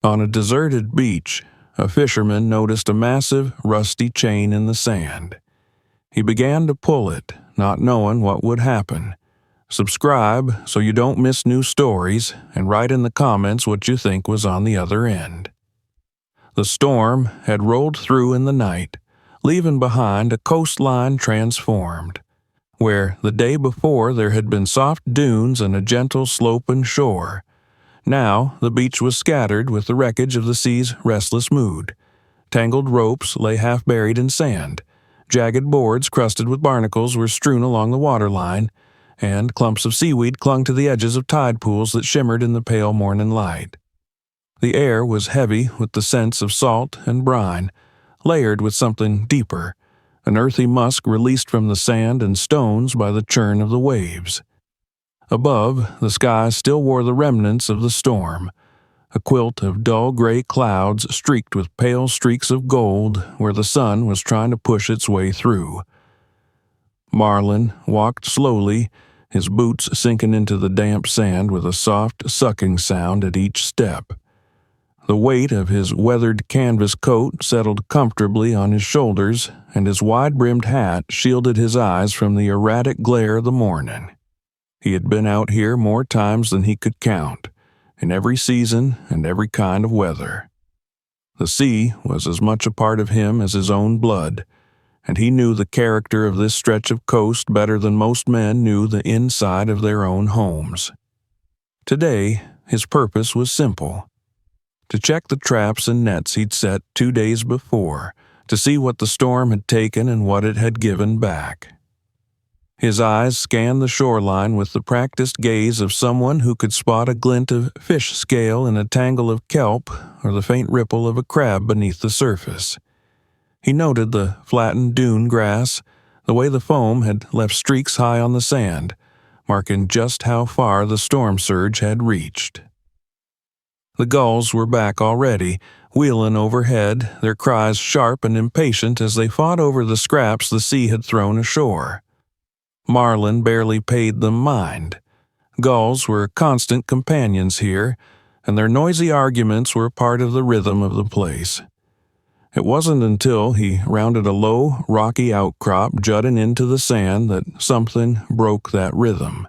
On a deserted beach, a fisherman noticed a massive, rusty chain in the sand. He began to pull it, not knowing what would happen. Subscribe so you don't miss new stories, and write in the comments what you think was on the other end. The storm had rolled through in the night, leaving behind a coastline transformed. Where the day before there had been soft dunes and a gentle sloping shore, now the beach was scattered with the wreckage of the sea's restless mood. Tangled ropes lay half buried in sand, jagged boards crusted with barnacles were strewn along the waterline, and clumps of seaweed clung to the edges of tide pools that shimmered in the pale morning light. The air was heavy with the scents of salt and brine, layered with something deeper, an earthy musk released from the sand and stones by the churn of the waves. Above, the sky still wore the remnants of the storm, a quilt of dull gray clouds streaked with pale streaks of gold where the sun was trying to push its way through. Marlin walked slowly, his boots sinking into the damp sand with a soft sucking sound at each step. The weight of his weathered canvas coat settled comfortably on his shoulders, and his wide-brimmed hat shielded his eyes from the erratic glare of the morning. He had been out here more times than he could count, in every season and every kind of weather. The sea was as much a part of him as his own blood, and he knew the character of this stretch of coast better than most men knew the inside of their own homes. Today, his purpose was simple: to check the traps and nets he'd set 2 days before, to see what the storm had taken and what it had given back. His eyes scanned the shoreline with the practiced gaze of someone who could spot a glint of fish scale in a tangle of kelp or the faint ripple of a crab beneath the surface. He noted the flattened dune grass, the way the foam had left streaks high on the sand, marking just how far the storm surge had reached. The gulls were back already, wheeling overhead, their cries sharp and impatient as they fought over the scraps the sea had thrown ashore. Marlin barely paid them mind. Gulls were constant companions here, and their noisy arguments were part of the rhythm of the place. It wasn't until he rounded a low, rocky outcrop jutting into the sand that something broke that rhythm.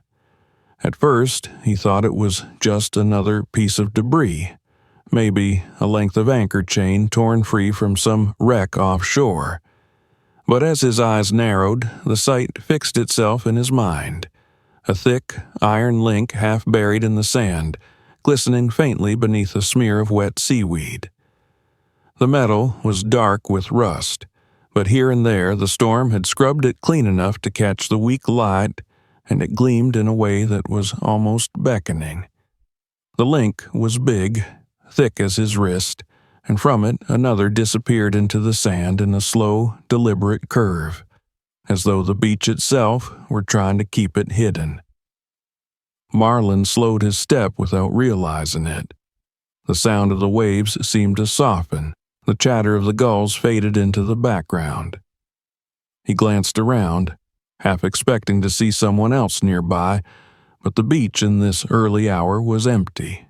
At first, he thought it was just another piece of debris, maybe a length of anchor chain torn free from some wreck offshore. But as his eyes narrowed, the sight fixed itself in his mind. A thick, iron link half buried in the sand, glistening faintly beneath a smear of wet seaweed. The metal was dark with rust, but here and there the storm had scrubbed it clean enough to catch the weak light, and it gleamed in a way that was almost beckoning. The link was big, thick as his wrist, and from it another disappeared into the sand in a slow, deliberate curve, as though the beach itself were trying to keep it hidden. Marlin slowed his step without realizing it. The sound of the waves seemed to soften, the chatter of the gulls faded into the background. He glanced around, half expecting to see someone else nearby, but the beach in this early hour was empty.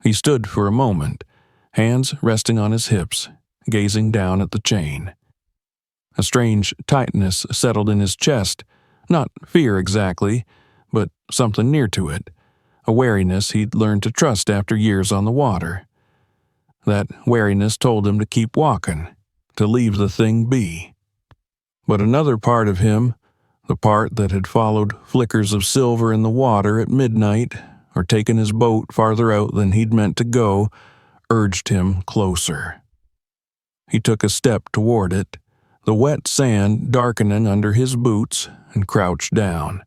He stood for a moment, hands resting on his hips, gazing down at the chain. A strange tightness settled in his chest, not fear exactly, but something near to it, a wariness he'd learned to trust after years on the water. That wariness told him to keep walking, to leave the thing be. But another part of him, the part that had followed flickers of silver in the water at midnight or taken his boat farther out than he'd meant to go, urged him closer. He took a step toward it, the wet sand darkening under his boots, and crouched down.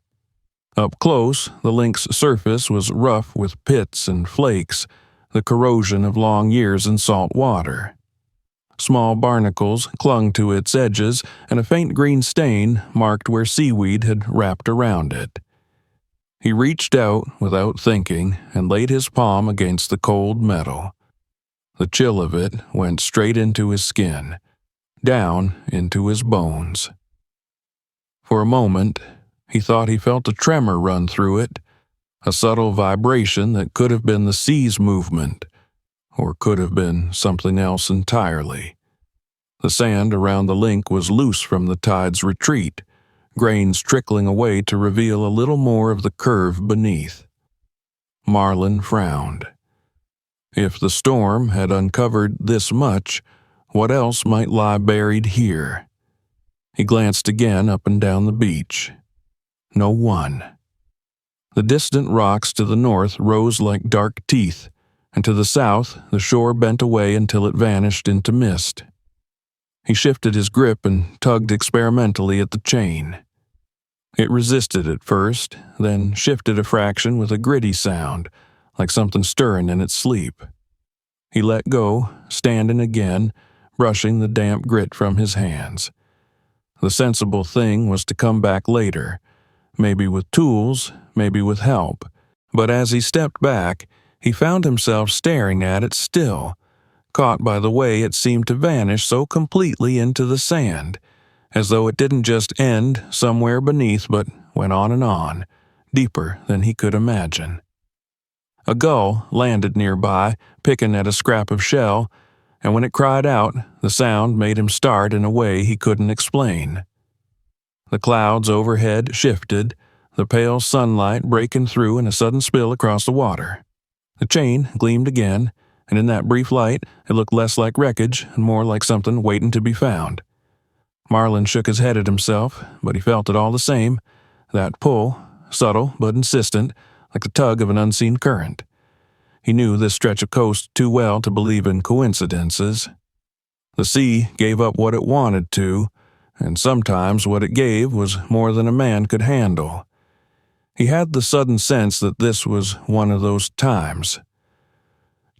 Up close, the link's surface was rough with pits and flakes, the corrosion of long years in salt water. Small barnacles clung to its edges, and a faint green stain marked where seaweed had wrapped around it. He reached out without thinking and laid his palm against the cold metal. The chill of it went straight into his skin, down into his bones. For a moment, he thought he felt a tremor run through it, a subtle vibration that could have been the sea's movement, or could have been something else entirely. The sand around the link was loose from the tide's retreat, grains trickling away to reveal a little more of the curve beneath. Marlin frowned. If the storm had uncovered this much, what else might lie buried here? He glanced again up and down the beach. No one. The distant rocks to the north rose like dark teeth, and to the south the shore bent away until it vanished into mist. He shifted his grip and tugged experimentally at the chain. It resisted at first, then shifted a fraction with a gritty sound, like something stirring in its sleep. He let go, standing again, brushing the damp grit from his hands. The sensible thing was to come back later, maybe with tools, maybe with help, but as he stepped back, he found himself staring at it still, caught by the way it seemed to vanish so completely into the sand, as though it didn't just end somewhere beneath but went on, deeper than he could imagine. A gull landed nearby, picking at a scrap of shell, and when it cried out, the sound made him start in a way he couldn't explain. The clouds overhead shifted, the pale sunlight breaking through in a sudden spill across the water. The chain gleamed again, and in that brief light it looked less like wreckage and more like something waiting to be found. Marlin shook his head at himself, but he felt it all the same, that pull, subtle but insistent, like the tug of an unseen current. He knew this stretch of coast too well to believe in coincidences. The sea gave up what it wanted to, and sometimes what it gave was more than a man could handle. He had the sudden sense that this was one of those times.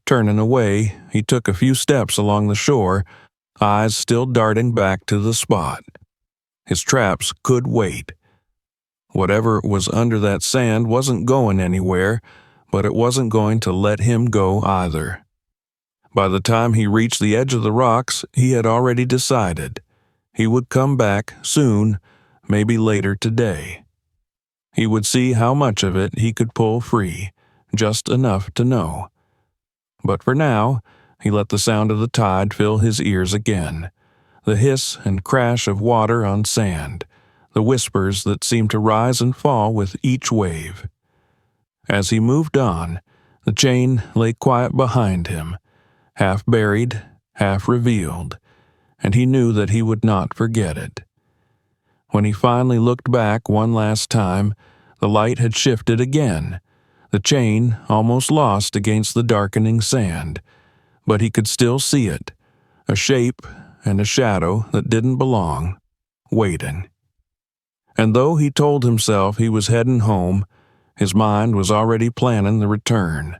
Turning away, he took a few steps along the shore, eyes still darting back to the spot. His traps could wait. Whatever was under that sand wasn't going anywhere, but it wasn't going to let him go either. By the time he reached the edge of the rocks, he had already decided. He would come back soon, maybe later today. He would see how much of it he could pull free, just enough to know. But for now, he let the sound of the tide fill his ears again, the hiss and crash of water on sand, the whispers that seemed to rise and fall with each wave. As he moved on, the chain lay quiet behind him, half buried, half revealed, and he knew that he would not forget it. When he finally looked back one last time, the light had shifted again, the chain almost lost against the darkening sand, but he could still see it, a shape and a shadow that didn't belong, waiting. And though he told himself he was heading home, his mind was already planning the return.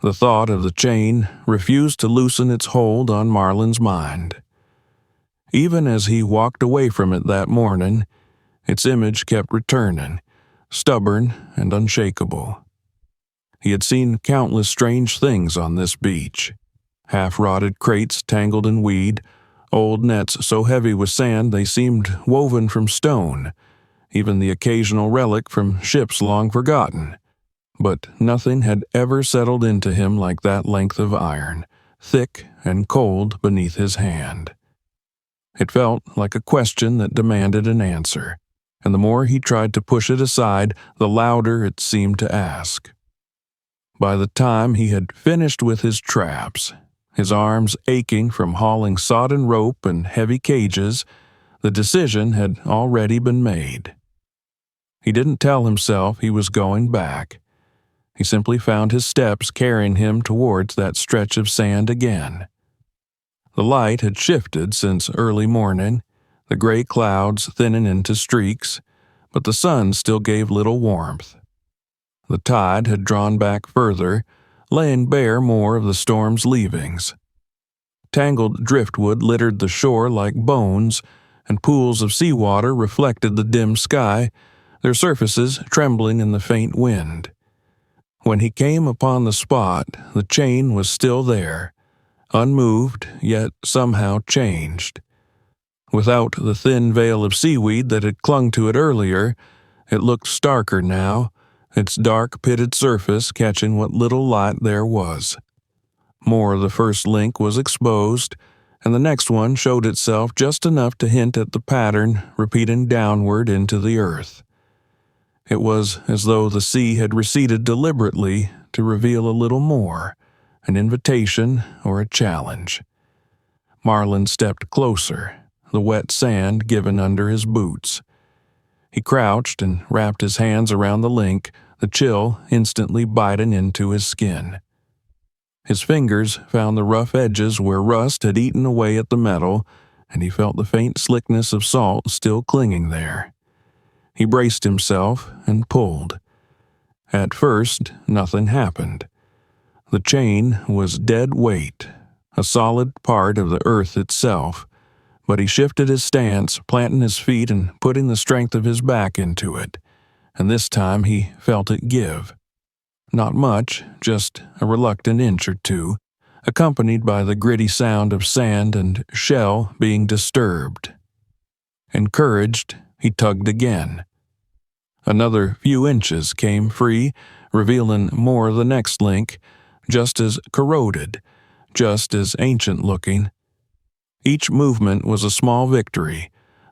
The thought of the chain refused to loosen its hold on Marlin's mind. Even as he walked away from it that morning, its image kept returning, stubborn and unshakable. He had seen countless strange things on this beach. Half-rotted crates tangled in weed, old nets so heavy with sand they seemed woven from stone, even the occasional relic from ships long forgotten. But nothing had ever settled into him like that length of iron, thick and cold beneath his hand. It felt like a question that demanded an answer, and the more he tried to push it aside, the louder it seemed to ask. By the time he had finished with his traps, his arms aching from hauling sodden rope and heavy cages, the decision had already been made. He didn't tell himself he was going back. He simply found his steps carrying him towards that stretch of sand again. The light had shifted since early morning, the gray clouds thinning into streaks, but the sun still gave little warmth. The tide had drawn back further, laying bare more of the storm's leavings. Tangled driftwood littered the shore like bones, and pools of seawater reflected the dim sky, their surfaces trembling in the faint wind. When he came upon the spot, the chain was still there, unmoved, yet somehow changed. Without the thin veil of seaweed that had clung to it earlier, it looked starker now, its dark pitted surface catching what little light there was. More of the first link was exposed, and the next one showed itself just enough to hint at the pattern repeating downward into the earth. It was as though the sea had receded deliberately to reveal a little more, an invitation or a challenge. Marlin stepped closer, the wet sand given under his boots. He crouched and wrapped his hands around the link, the chill instantly biting into his skin. His fingers found the rough edges where rust had eaten away at the metal, and he felt the faint slickness of salt still clinging there. He braced himself and pulled. At first, nothing happened. The chain was dead weight, a solid part of the earth itself, but he shifted his stance, planting his feet and putting the strength of his back into it, and this time he felt it give. Not much, just a reluctant inch or two, accompanied by the gritty sound of sand and shell being disturbed. Encouraged, he tugged again. Another few inches came free, revealing more of the next link, just as corroded, just as ancient-looking. Each movement was a small victory,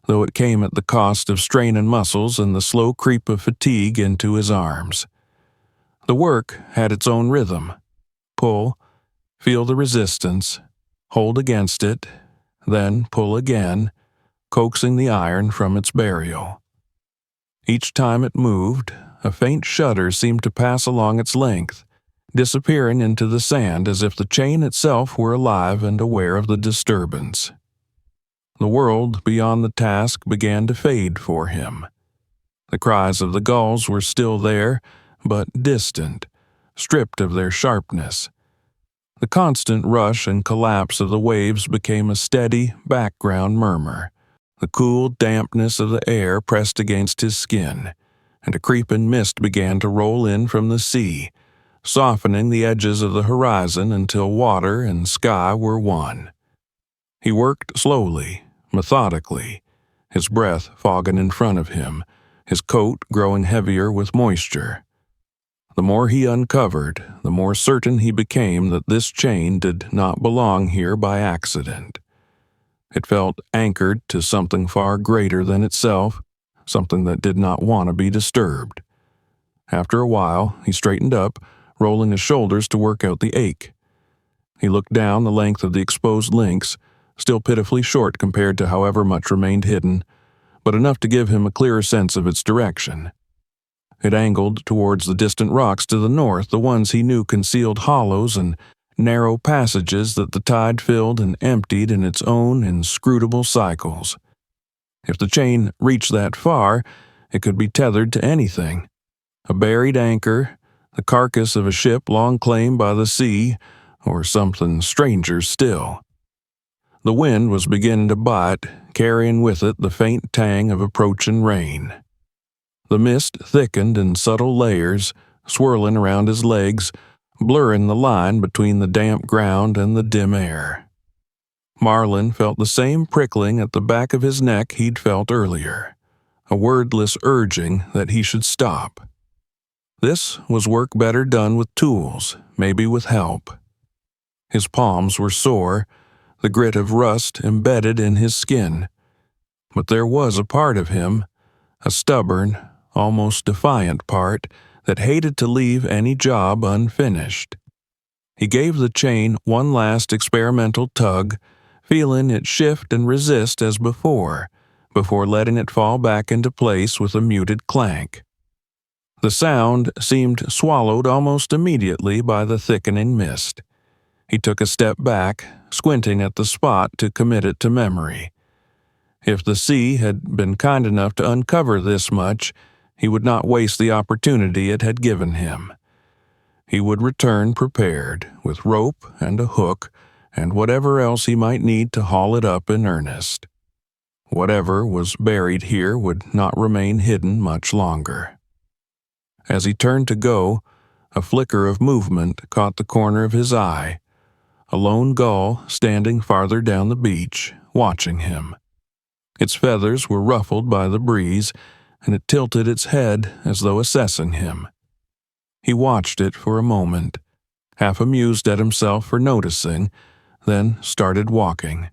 though it came at the cost of straining muscles and the slow creep of fatigue into his arms. The work had its own rhythm. Pull, feel the resistance, hold against it, then pull again, coaxing the iron from its burial. Each time it moved, a faint shudder seemed to pass along its length, disappearing into the sand as if the chain itself were alive and aware of the disturbance. The world beyond the task began to fade for him. The cries of the gulls were still there, but distant, stripped of their sharpness. The constant rush and collapse of the waves became a steady background murmur. The cool dampness of the air pressed against his skin, and a creeping mist began to roll in from the sea, softening the edges of the horizon until water and sky were one. He worked slowly, methodically, his breath fogging in front of him, his coat growing heavier with moisture. The more he uncovered, the more certain he became that this chain did not belong here by accident. It felt anchored to something far greater than itself, something that did not want to be disturbed. After a while, he straightened up, rolling his shoulders to work out the ache. He looked down the length of the exposed links, still pitifully short compared to however much remained hidden, but enough to give him a clearer sense of its direction. It angled towards the distant rocks to the north, the ones he knew concealed hollows and narrow passages that the tide filled and emptied in its own inscrutable cycles. If the chain reached that far, it could be tethered to anything. A buried anchor, the carcass of a ship long claimed by the sea, or something stranger still. The wind was beginning to bite, carrying with it the faint tang of approaching rain. The mist thickened in subtle layers, swirling around his legs, blurring the line between the damp ground and the dim air. Marlin felt the same prickling at the back of his neck he'd felt earlier, a wordless urging that he should stop. This was work better done with tools, maybe with help. His palms were sore, the grit of rust embedded in his skin. But there was a part of him, a stubborn, almost defiant part, that hated to leave any job unfinished. He gave the chain one last experimental tug, feeling it shift and resist as before letting it fall back into place with a muted clank. The sound seemed swallowed almost immediately by the thickening mist. He took a step back, squinting at the spot to commit it to memory. If the sea had been kind enough to uncover this much, he would not waste the opportunity it had given him. He would return prepared, with rope and a hook, and whatever else he might need to haul it up in earnest. Whatever was buried here would not remain hidden much longer. As he turned to go, a flicker of movement caught the corner of his eye, a lone gull standing farther down the beach, watching him. Its feathers were ruffled by the breeze, and it tilted its head as though assessing him. He watched it for a moment, half amused at himself for noticing, then started walking.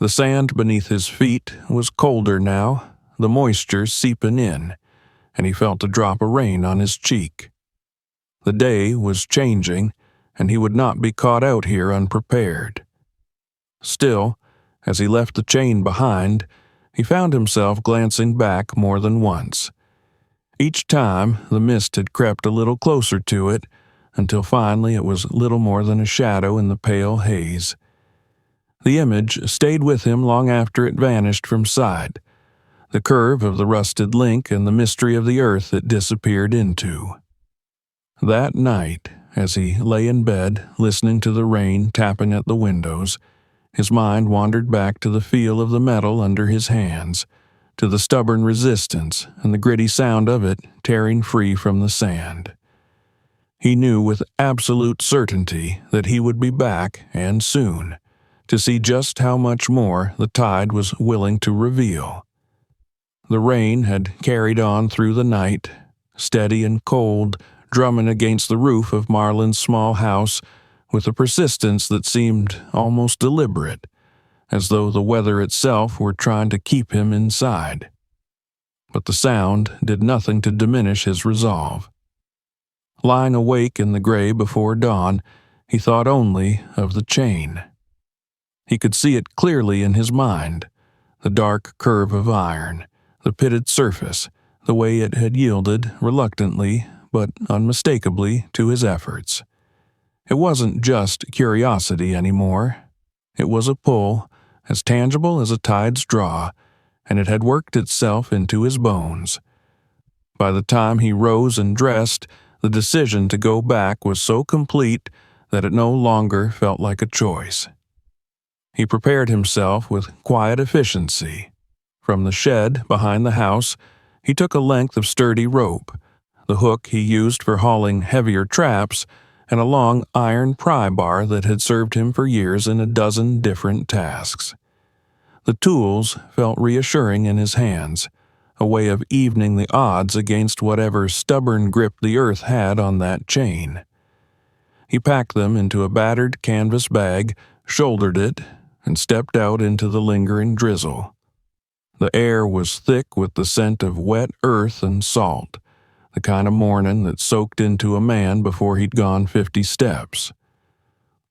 The sand beneath his feet was colder now, the moisture seeping in, and he felt a drop of rain on his cheek. The day was changing, and he would not be caught out here unprepared. Still, as he left the chain behind, he found himself glancing back more than once. Each time, the mist had crept a little closer to it, until finally it was little more than a shadow in the pale haze. The image stayed with him long after it vanished from sight, the curve of the rusted link and the mystery of the earth it disappeared into. That night, as he lay in bed, listening to the rain tapping at the windows, his mind wandered back to the feel of the metal under his hands, to the stubborn resistance and the gritty sound of it tearing free from the sand. He knew with absolute certainty that he would be back, and soon, to see just how much more the tide was willing to reveal. The rain had carried on through the night, steady and cold, drumming against the roof of Marlin's small house with a persistence that seemed almost deliberate, as though the weather itself were trying to keep him inside. But the sound did nothing to diminish his resolve. Lying awake in the gray before dawn, he thought only of the chain. He could see it clearly in his mind, the dark curve of iron, the pitted surface, the way it had yielded reluctantly but unmistakably to his efforts. It wasn't just curiosity anymore. It was a pull, as tangible as a tide's draw, and it had worked itself into his bones. By the time he rose and dressed, the decision to go back was so complete that it no longer felt like a choice. He prepared himself with quiet efficiency. From the shed behind the house, he took a length of sturdy rope, the hook he used for hauling heavier traps, and a long iron pry bar that had served him for years in a dozen different tasks. The tools felt reassuring in his hands, a way of evening the odds against whatever stubborn grip the earth had on that chain. He packed them into a battered canvas bag, shouldered it, and stepped out into the lingering drizzle. The air was thick with the scent of wet earth and salt, the kind of morning that soaked into a man before he'd gone 50 steps.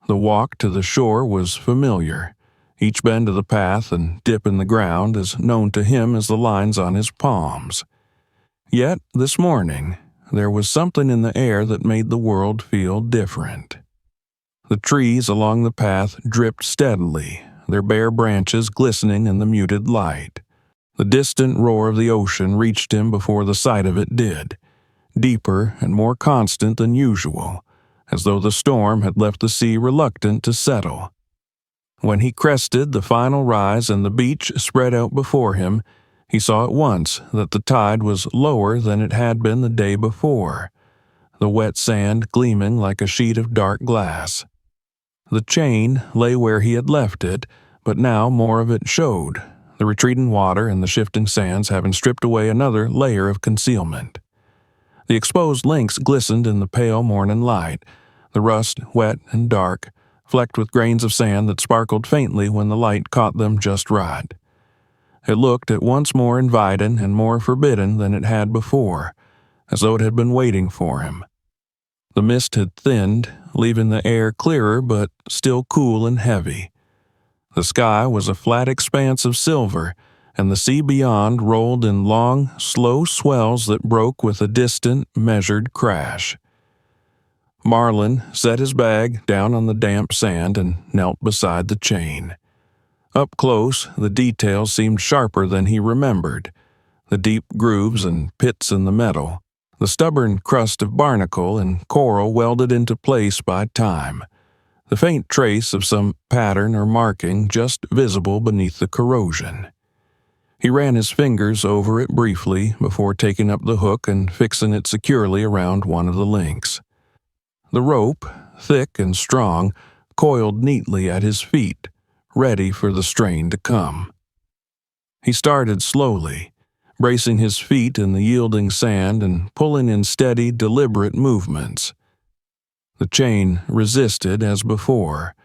The walk to the shore was familiar. Each bend of the path and dip in the ground as known to him as the lines on his palms. Yet, this morning, there was something in the air that made the world feel different. The trees along the path dripped steadily, their bare branches glistening in the muted light. The distant roar of the ocean reached him before the sight of it did, deeper and more constant than usual, as though the storm had left the sea reluctant to settle. When he crested the final rise and the beach spread out before him, he saw at once that the tide was lower than it had been the day before, the wet sand gleaming like a sheet of dark glass. The chain lay where he had left it, but now more of it showed, the retreating water and the shifting sands having stripped away another layer of concealment. The exposed links glistened in the pale morning light, the rust wet and dark, flecked with grains of sand that sparkled faintly when the light caught them just right. It looked at once more inviting and more forbidding than it had before, as though it had been waiting for him. The mist had thinned, leaving the air clearer but still cool and heavy. The sky was a flat expanse of silver, and the sea beyond rolled in long, slow swells that broke with a distant, measured crash. Marlin set his bag down on the damp sand and knelt beside the chain. Up close, the details seemed sharper than he remembered. The deep grooves and pits in the metal, the stubborn crust of barnacle and coral welded into place by time, the faint trace of some pattern or marking just visible beneath the corrosion. He ran his fingers over it briefly before taking up the hook and fixing it securely around one of the links. The rope, thick and strong, coiled neatly at his feet, ready for the strain to come. He started slowly, bracing his feet in the yielding sand and pulling in steady, deliberate movements. The chain resisted as before,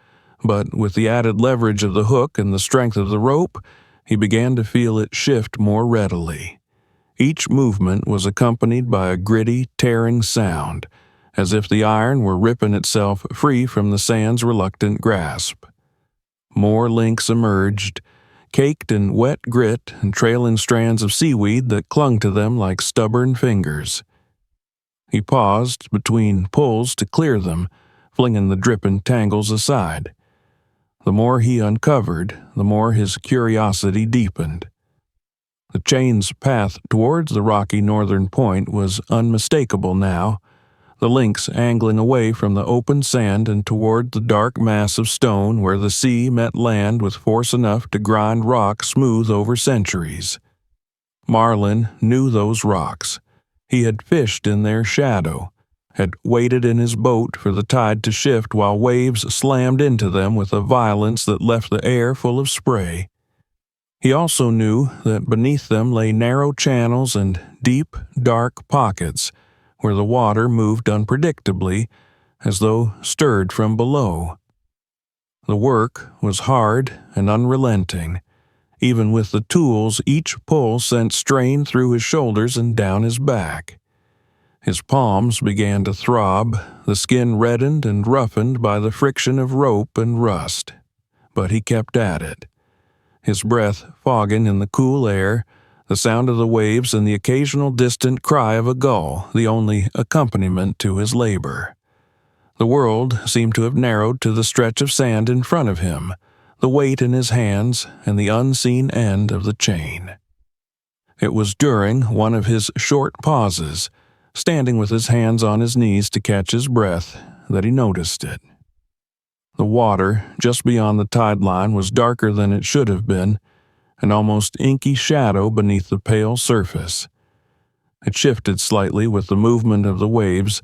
but with the added leverage of the hook and the strength of the rope, he began to feel it shift more readily. Each movement was accompanied by a gritty, tearing sound, as if the iron were ripping itself free from the sand's reluctant grasp. More links emerged, caked in wet grit and trailing strands of seaweed that clung to them like stubborn fingers. He paused between pulls to clear them, flinging the dripping tangles aside. The more he uncovered, the more his curiosity deepened. The chain's path towards the rocky northern point was unmistakable now, the links angling away from the open sand and toward the dark mass of stone where the sea met land with force enough to grind rock smooth over centuries. Marlin knew those rocks. He had fished in their shadow, had waited in his boat for the tide to shift while waves slammed into them with a violence that left the air full of spray. He also knew that beneath them lay narrow channels and deep, dark pockets where the water moved unpredictably, as though stirred from below. The work was hard and unrelenting. Even with the tools, each pull sent strain through his shoulders and down his back. His palms began to throb, the skin reddened and roughened by the friction of rope and rust. But he kept at it. His breath fogging in the cool air, the sound of the waves and the occasional distant cry of a gull, the only accompaniment to his labor. The world seemed to have narrowed to the stretch of sand in front of him, the weight in his hands, and the unseen end of the chain. It was during one of his short pauses, standing with his hands on his knees to catch his breath, that he noticed it. The water just beyond the tide line was darker than it should have been, an almost inky shadow beneath the pale surface. It shifted slightly with the movement of the waves,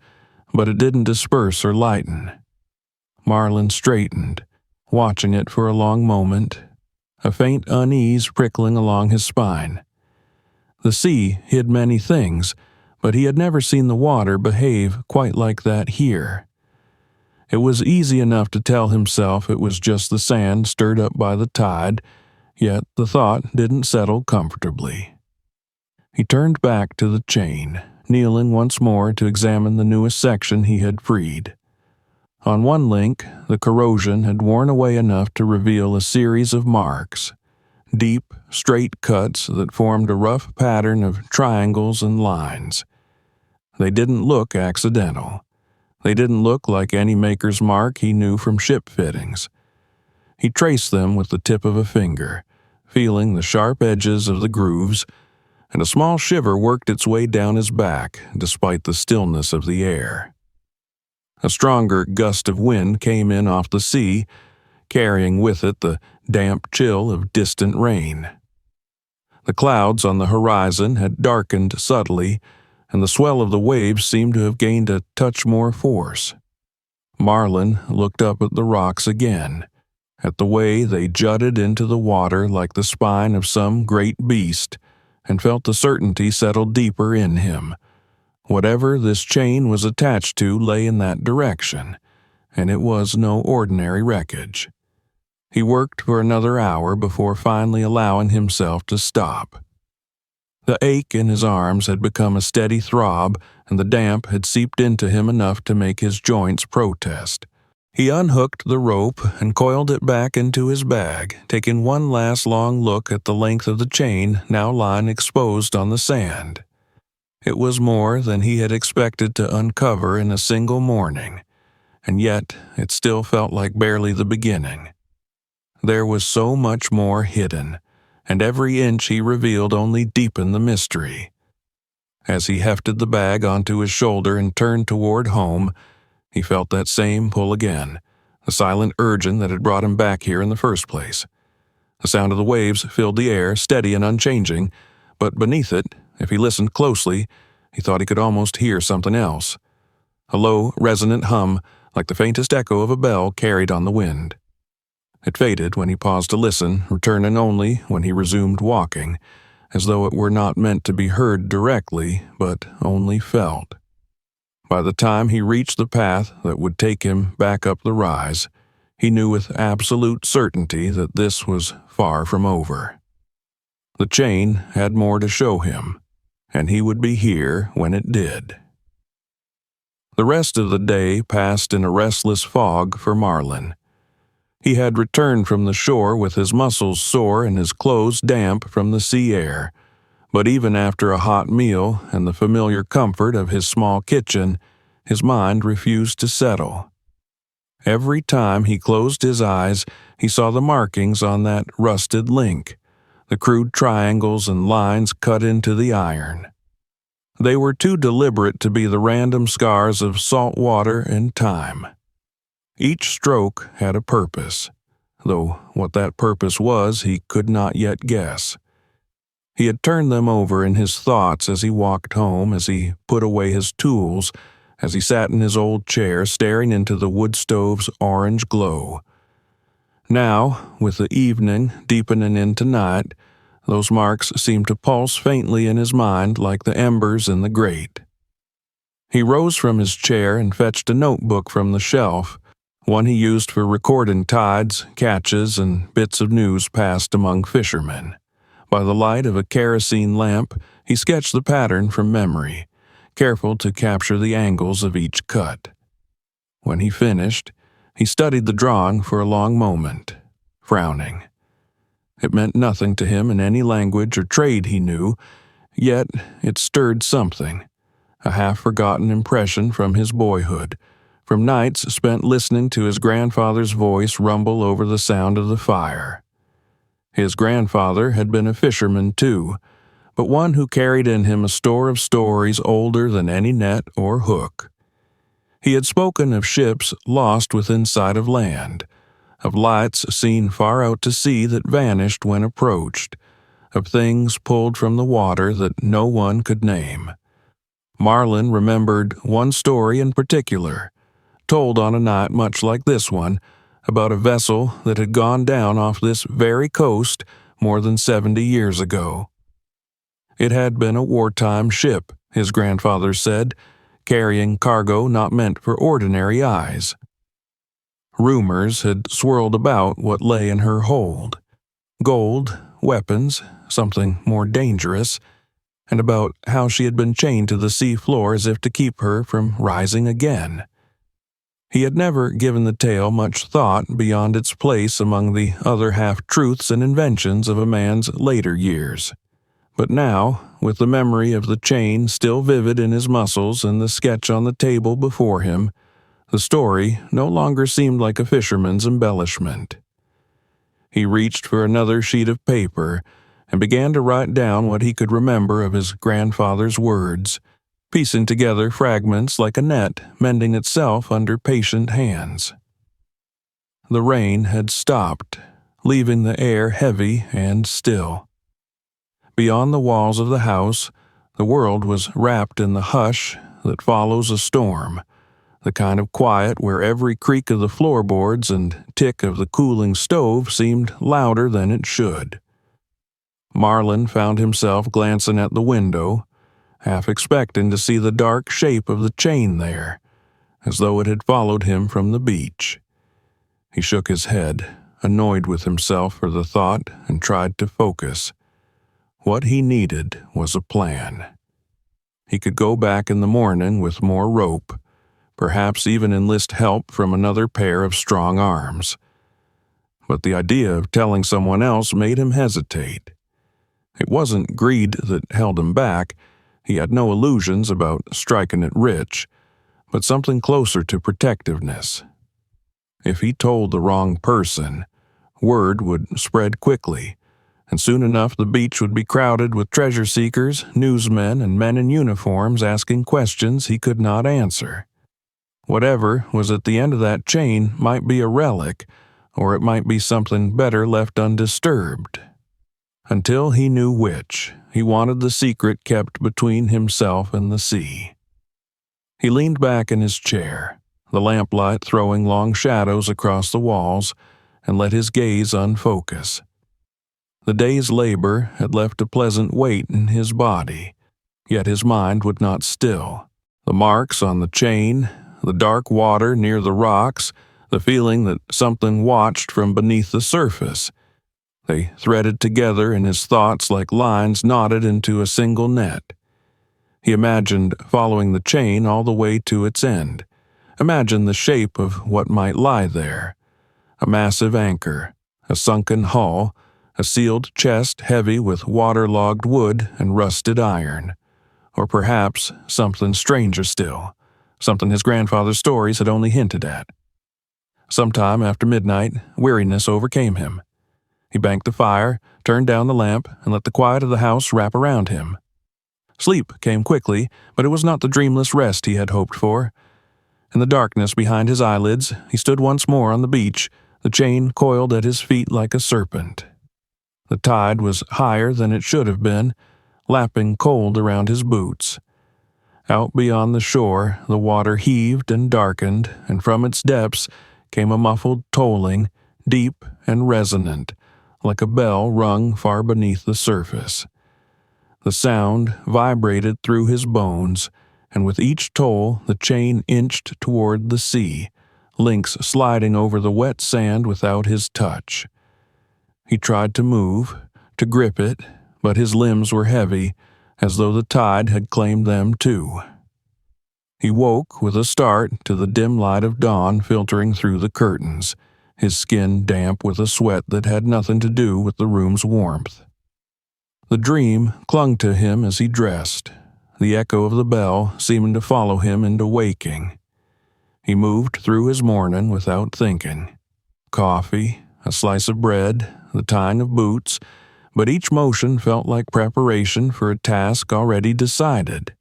but it didn't disperse or lighten. Marlin straightened, watching it for a long moment, a faint unease prickling along his spine. The sea hid many things, but he had never seen the water behave quite like that here. It was easy enough to tell himself it was just the sand stirred up by the tide, yet the thought didn't settle comfortably. He turned back to the chain, kneeling once more to examine the newest section he had freed. On one link, the corrosion had worn away enough to reveal a series of marks, deep, straight cuts that formed a rough pattern of triangles and lines. They didn't look accidental. They didn't look like any maker's mark he knew from ship fittings. He traced them with the tip of a finger, feeling the sharp edges of the grooves, and a small shiver worked its way down his back despite the stillness of the air. A stronger gust of wind came in off the sea, carrying with it the damp chill of distant rain. The clouds on the horizon had darkened subtly, and the swell of the waves seemed to have gained a touch more force. Marlin looked up at the rocks again, at the way they jutted into the water like the spine of some great beast, and felt the certainty settle deeper in him. Whatever this chain was attached to lay in that direction, and it was no ordinary wreckage. He worked for another hour before finally allowing himself to stop. The ache in his arms had become a steady throb, and the damp had seeped into him enough to make his joints protest. He unhooked the rope and coiled it back into his bag, taking one last long look at the length of the chain now lying exposed on the sand. It was more than he had expected to uncover in a single morning, and yet it still felt like barely the beginning. There was so much more hidden, and every inch he revealed only deepened the mystery. As he hefted the bag onto his shoulder and turned toward home, he felt that same pull again, the silent urging that had brought him back here in the first place. The sound of the waves filled the air, steady and unchanging, but beneath it, if he listened closely, he thought he could almost hear something else. A low, resonant hum, like the faintest echo of a bell carried on the wind. It faded when he paused to listen, returning only when he resumed walking, as though it were not meant to be heard directly, but only felt. By the time he reached the path that would take him back up the rise, he knew with absolute certainty that this was far from over. The chain had more to show him, and he would be here when it did. The rest of the day passed in a restless fog for Marlin. He had returned from the shore with his muscles sore and his clothes damp from the sea air, but even after a hot meal and the familiar comfort of his small kitchen, his mind refused to settle. Every time he closed his eyes, he saw the markings on that rusted link, the crude triangles and lines cut into the iron. They were too deliberate to be the random scars of salt water and time. Each stroke had a purpose, though what that purpose was he could not yet guess. He had turned them over in his thoughts as he walked home, as he put away his tools, as he sat in his old chair staring into the wood stove's orange glow. Now, with the evening deepening into night, those marks seemed to pulse faintly in his mind like the embers in the grate. He rose from his chair and fetched a notebook from the shelf, one he used for recording tides, catches, and bits of news passed among fishermen. By the light of a kerosene lamp, he sketched the pattern from memory, careful to capture the angles of each cut. When he finished, he studied the drawing for a long moment, frowning. It meant nothing to him in any language or trade he knew, yet it stirred something, a half-forgotten impression from his boyhood, from nights spent listening to his grandfather's voice rumble over the sound of the fire. His grandfather had been a fisherman too, but one who carried in him a store of stories older than any net or hook. He had spoken of ships lost within sight of land, of lights seen far out to sea that vanished when approached, of things pulled from the water that no one could name. Marlin remembered one story in particular, told on a night much like this one, about a vessel that had gone down off this very coast more than 70 years ago. It had been a wartime ship, his grandfather said, carrying cargo not meant for ordinary eyes. Rumors had swirled about what lay in her hold: gold, weapons, something more dangerous, and about how she had been chained to the sea floor as if to keep her from rising again. He had never given the tale much thought beyond its place among the other half-truths and inventions of a man's later years. But now, with the memory of the chain still vivid in his muscles and the sketch on the table before him, the story no longer seemed like a fisherman's embellishment. He reached for another sheet of paper and began to write down what he could remember of his grandfather's words, piecing together fragments like a net mending itself under patient hands. The rain had stopped, leaving the air heavy and still. Beyond the walls of the house, the world was wrapped in the hush that follows a storm, the kind of quiet where every creak of the floorboards and tick of the cooling stove seemed louder than it should. Marlin found himself glancing at the window, half expecting to see the dark shape of the chain there, as though it had followed him from the beach. He shook his head, annoyed with himself for the thought, and tried to focus. What he needed was a plan. He could go back in the morning with more rope, perhaps even enlist help from another pair of strong arms. But the idea of telling someone else made him hesitate. It wasn't greed that held him back. He had no illusions about striking it rich, but something closer to protectiveness. If he told the wrong person, word would spread quickly, and soon enough the beach would be crowded with treasure seekers, newsmen, and men in uniforms asking questions he could not answer. Whatever was at the end of that chain might be a relic, or it might be something better left undisturbed. Until he knew which, he wanted the secret kept between himself and the sea. He leaned back in his chair, the lamplight throwing long shadows across the walls, and let his gaze unfocus. The day's labor had left a pleasant weight in his body, yet his mind would not still. The marks on the chain, the dark water near the rocks, the feeling that something watched from beneath the surface. They threaded together in his thoughts like lines knotted into a single net. He imagined following the chain all the way to its end. Imagined the shape of what might lie there. A massive anchor, a sunken hull, a sealed chest heavy with waterlogged wood and rusted iron. Or perhaps something stranger still, something his grandfather's stories had only hinted at. Sometime after midnight, weariness overcame him. He banked the fire, turned down the lamp, and let the quiet of the house wrap around him. Sleep came quickly, but it was not the dreamless rest he had hoped for. In the darkness behind his eyelids, he stood once more on the beach, the chain coiled at his feet like a serpent. The tide was higher than it should have been, lapping cold around his boots. Out beyond the shore, the water heaved and darkened, and from its depths came a muffled tolling, deep and resonant, like a bell rung far beneath the surface. The sound vibrated through his bones, and with each toll the chain inched toward the sea, links sliding over the wet sand without his touch. He tried to move, to grip it, but his limbs were heavy, as though the tide had claimed them too. He woke with a start to the dim light of dawn filtering through the curtains, his skin damp with a sweat that had nothing to do with the room's warmth. The dream clung to him as he dressed, the echo of the bell seeming to follow him into waking. He moved through his morning without thinking. Coffee, a slice of bread, the tying of boots, but each motion felt like preparation for a task already decided.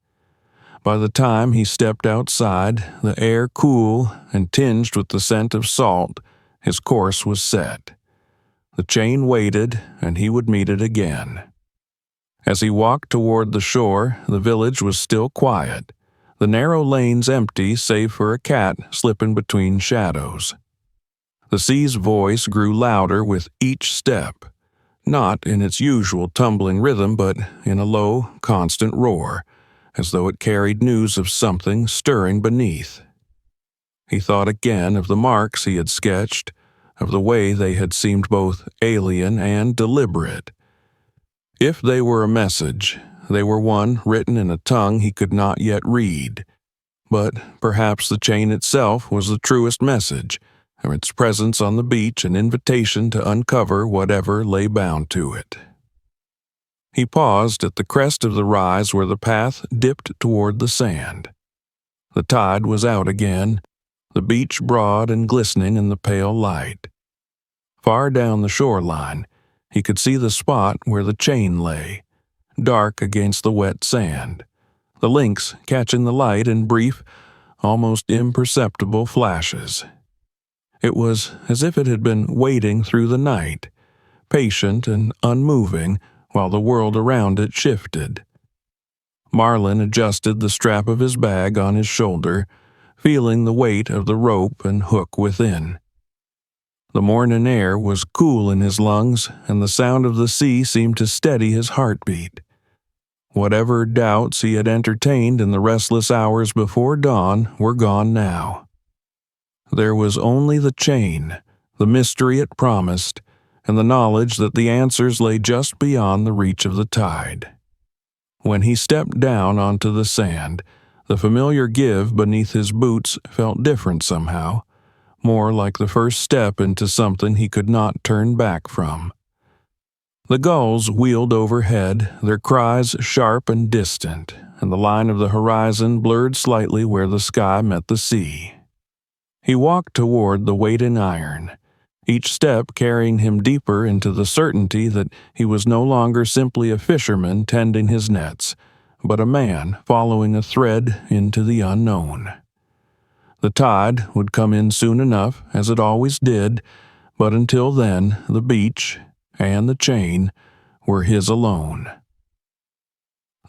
By the time he stepped outside, the air cool and tinged with the scent of salt, his course was set. The chain waited, and he would meet it again. As he walked toward the shore, the village was still quiet, the narrow lanes empty save for a cat slipping between shadows. The sea's voice grew louder with each step, not in its usual tumbling rhythm, but in a low, constant roar, as though it carried news of something stirring beneath. He thought again of the marks he had sketched, of the way they had seemed both alien and deliberate. If they were a message, they were one written in a tongue he could not yet read. But perhaps the chain itself was the truest message, or its presence on the beach an invitation to uncover whatever lay bound to it. He paused at the crest of the rise where the path dipped toward the sand. The tide was out again, the beach broad and glistening in the pale light. Far down the shoreline, he could see the spot where the chain lay, dark against the wet sand, the links catching the light in brief, almost imperceptible flashes. It was as if it had been waiting through the night, patient and unmoving, while the world around it shifted. Marlin adjusted the strap of his bag on his shoulder, feeling the weight of the rope and hook within. The morning air was cool in his lungs, and the sound of the sea seemed to steady his heartbeat. Whatever doubts he had entertained in the restless hours before dawn were gone now. There was only the chain, the mystery it promised, and the knowledge that the answers lay just beyond the reach of the tide. When he stepped down onto the sand, the familiar give beneath his boots felt different somehow, more like the first step into something he could not turn back from. The gulls wheeled overhead, their cries sharp and distant, and the line of the horizon blurred slightly where the sky met the sea. He walked toward the waiting iron, each step carrying him deeper into the certainty that he was no longer simply a fisherman tending his nets, but a man following a thread into the unknown. The tide would come in soon enough, as it always did, but until then the beach and the chain were his alone.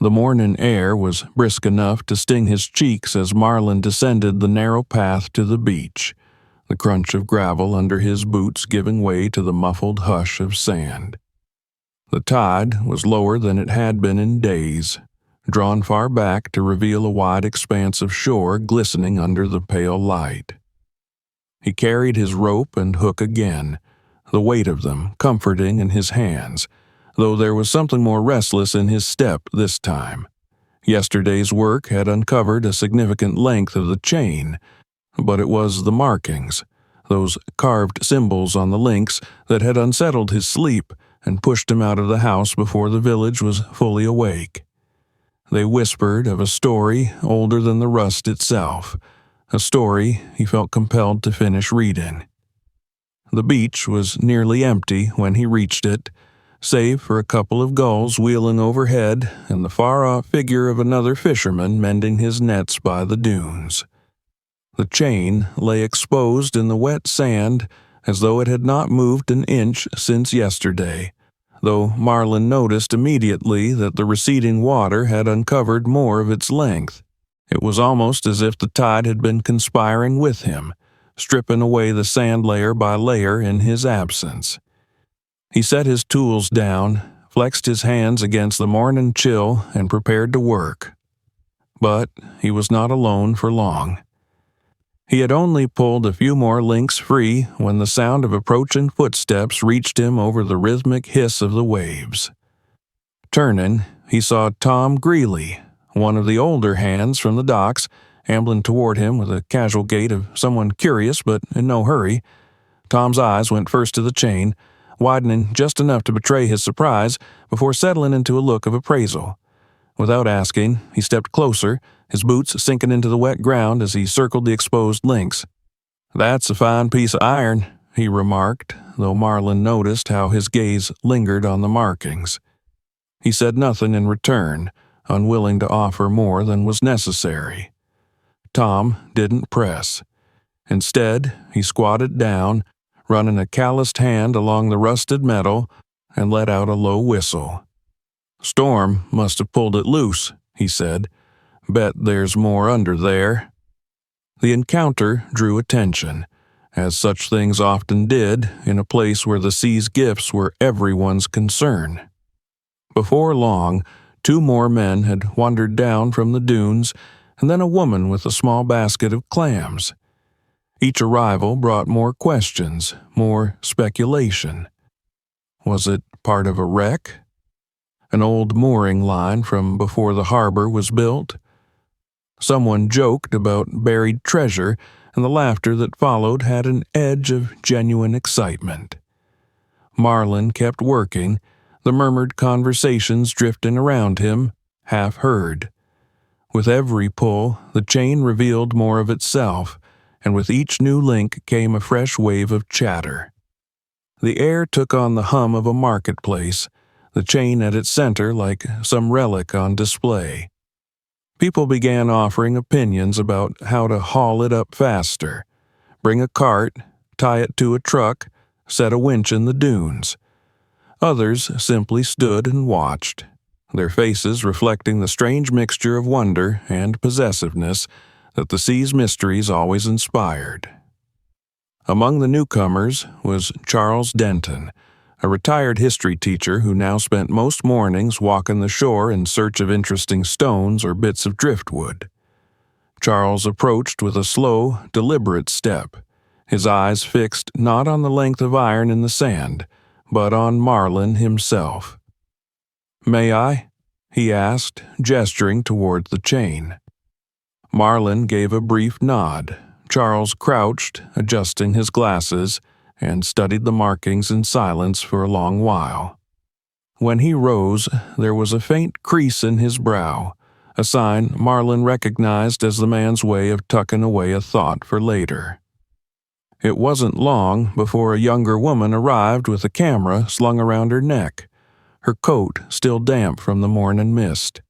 The morning air was brisk enough to sting his cheeks as Marlin descended the narrow path to the beach, the crunch of gravel under his boots giving way to the muffled hush of sand. The tide was lower than it had been in days, drawn far back to reveal a wide expanse of shore glistening under the pale light. He carried his rope and hook again, the weight of them comforting in his hands, though there was something more restless in his step this time. Yesterday's work had uncovered a significant length of the chain, but it was the markings, those carved symbols on the links, that had unsettled his sleep and pushed him out of the house before the village was fully awake. They whispered of a story older than the rust itself, a story he felt compelled to finish reading. The beach was nearly empty when he reached it, save for a couple of gulls wheeling overhead and the far-off figure of another fisherman mending his nets by the dunes. The chain lay exposed in the wet sand as though it had not moved an inch since yesterday, though Marlin noticed immediately that the receding water had uncovered more of its length. It was almost as if the tide had been conspiring with him, stripping away the sand layer by layer in his absence. He set his tools down, flexed his hands against the morning chill, and prepared to work. But he was not alone for long. He had only pulled a few more links free when the sound of approaching footsteps reached him over the rhythmic hiss of the waves. Turning, he saw Tom Greeley, one of the older hands from the docks, ambling toward him with a casual gait of someone curious but in no hurry. Tom's eyes went first to the chain, widening just enough to betray his surprise before settling into a look of appraisal. Without asking, he stepped closer, his boots sinking into the wet ground as he circled the exposed links. "That's a fine piece of iron," he remarked, though Marlin noticed how his gaze lingered on the markings. He said nothing in return, unwilling to offer more than was necessary. Tom didn't press. Instead, he squatted down, running a calloused hand along the rusted metal, and let out a low whistle. "Storm must have pulled it loose," he said. "Bet there's more under there." The encounter drew attention, as such things often did in a place where the sea's gifts were everyone's concern. Before long, 2 more men had wandered down from the dunes, and then a woman with a small basket of clams. Each arrival brought more questions, more speculation. Was it part of a wreck? An old mooring line from before the harbor was built? Someone joked about buried treasure, and the laughter that followed had an edge of genuine excitement. Marlin kept working, the murmured conversations drifting around him, half heard. With every pull, the chain revealed more of itself, and with each new link came a fresh wave of chatter. The air took on the hum of a marketplace, the chain at its center like some relic on display. People began offering opinions about how to haul it up faster, bring a cart, tie it to a truck, set a winch in the dunes. Others simply stood and watched, their faces reflecting the strange mixture of wonder and possessiveness that the sea's mysteries always inspired. Among the newcomers was Charles Denton, a retired history teacher who now spent most mornings walking the shore in search of interesting stones or bits of driftwood. Charles approached with a slow, deliberate step, his eyes fixed not on the length of iron in the sand, but on Marlin himself. "May I?" he asked, gesturing toward the chain. Marlin gave a brief nod. Charles crouched, adjusting his glasses, and studied the markings in silence for a long while. When he rose, there was a faint crease in his brow, a sign Marlin recognized as the man's way of tucking away a thought for later. It wasn't long before a younger woman arrived with a camera slung around her neck, her coat still damp from the morning mist.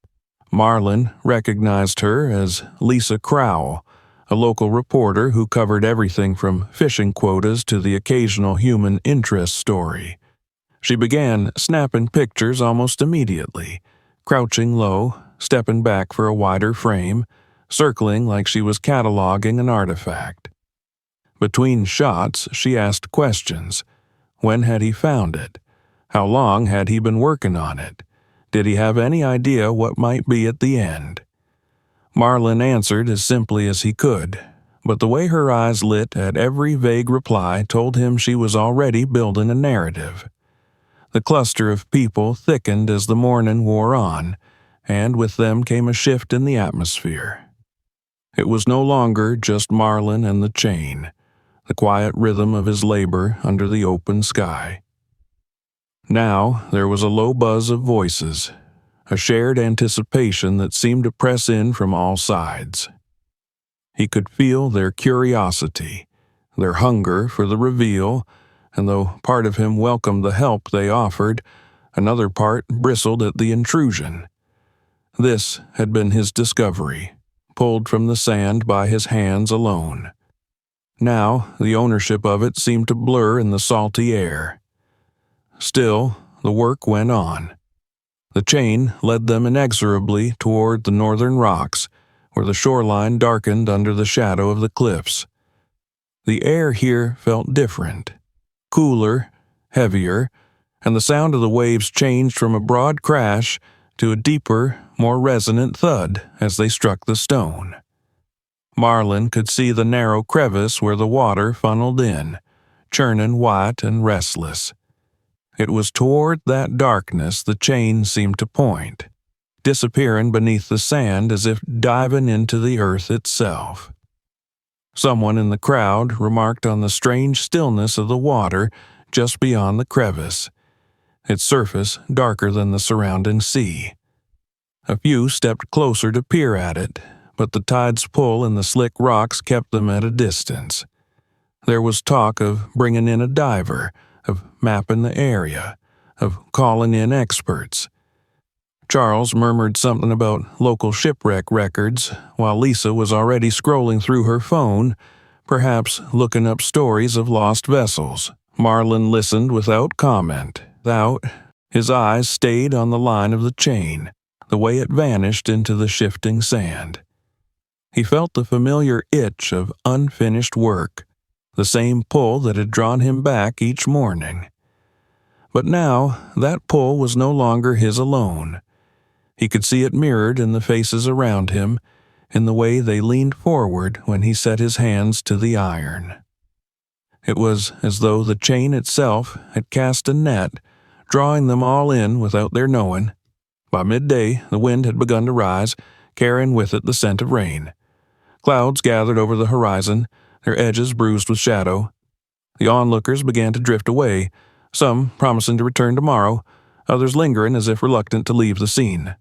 Marlin recognized her as Lisa Crowell, a local reporter who covered everything from fishing quotas to the occasional human interest story. She began snapping pictures almost immediately, crouching low, stepping back for a wider frame, circling like she was cataloging an artifact. Between shots, she asked questions. When had he found it? How long had he been working on it? Did he have any idea what might be at the end? Marlin answered as simply as he could, but the way her eyes lit at every vague reply told him she was already building a narrative. The cluster of people thickened as the morning wore on, and with them came a shift in the atmosphere. It was no longer just Marlin and the chain, the quiet rhythm of his labor under the open sky. Now there was a low buzz of voices, a shared anticipation that seemed to press in from all sides. He could feel their curiosity, their hunger for the reveal, and though part of him welcomed the help they offered, another part bristled at the intrusion. This had been his discovery, pulled from the sand by his hands alone. Now the ownership of it seemed to blur in the salty air. Still, the work went on. The chain led them inexorably toward the northern rocks, where the shoreline darkened under the shadow of the cliffs. The air here felt different, cooler, heavier, and the sound of the waves changed from a broad crash to a deeper, more resonant thud as they struck the stone. Marlin could see the narrow crevice where the water funneled in, churning white and restless. It was toward that darkness the chain seemed to point, disappearing beneath the sand as if diving into the earth itself. Someone in the crowd remarked on the strange stillness of the water just beyond the crevice, its surface darker than the surrounding sea. A few stepped closer to peer at it, but the tide's pull in the slick rocks kept them at a distance. There was talk of bringing in a diver, of mapping the area, of calling in experts. Charles murmured something about local shipwreck records, while Lisa was already scrolling through her phone, perhaps looking up stories of lost vessels. Marlin listened without comment. His eyes stayed on the line of the chain, the way it vanished into the shifting sand. He felt the familiar itch of unfinished work, the same pull that had drawn him back each morning. But now that pull was no longer his alone. He could see it mirrored in the faces around him, in the way they leaned forward when he set his hands to the iron. It was as though the chain itself had cast a net, drawing them all in without their knowing. By midday, the wind had begun to rise, carrying with it the scent of rain. Clouds gathered over the horizon, their edges bruised with shadow. The onlookers began to drift away, some promising to return tomorrow, others lingering as if reluctant to leave the scene.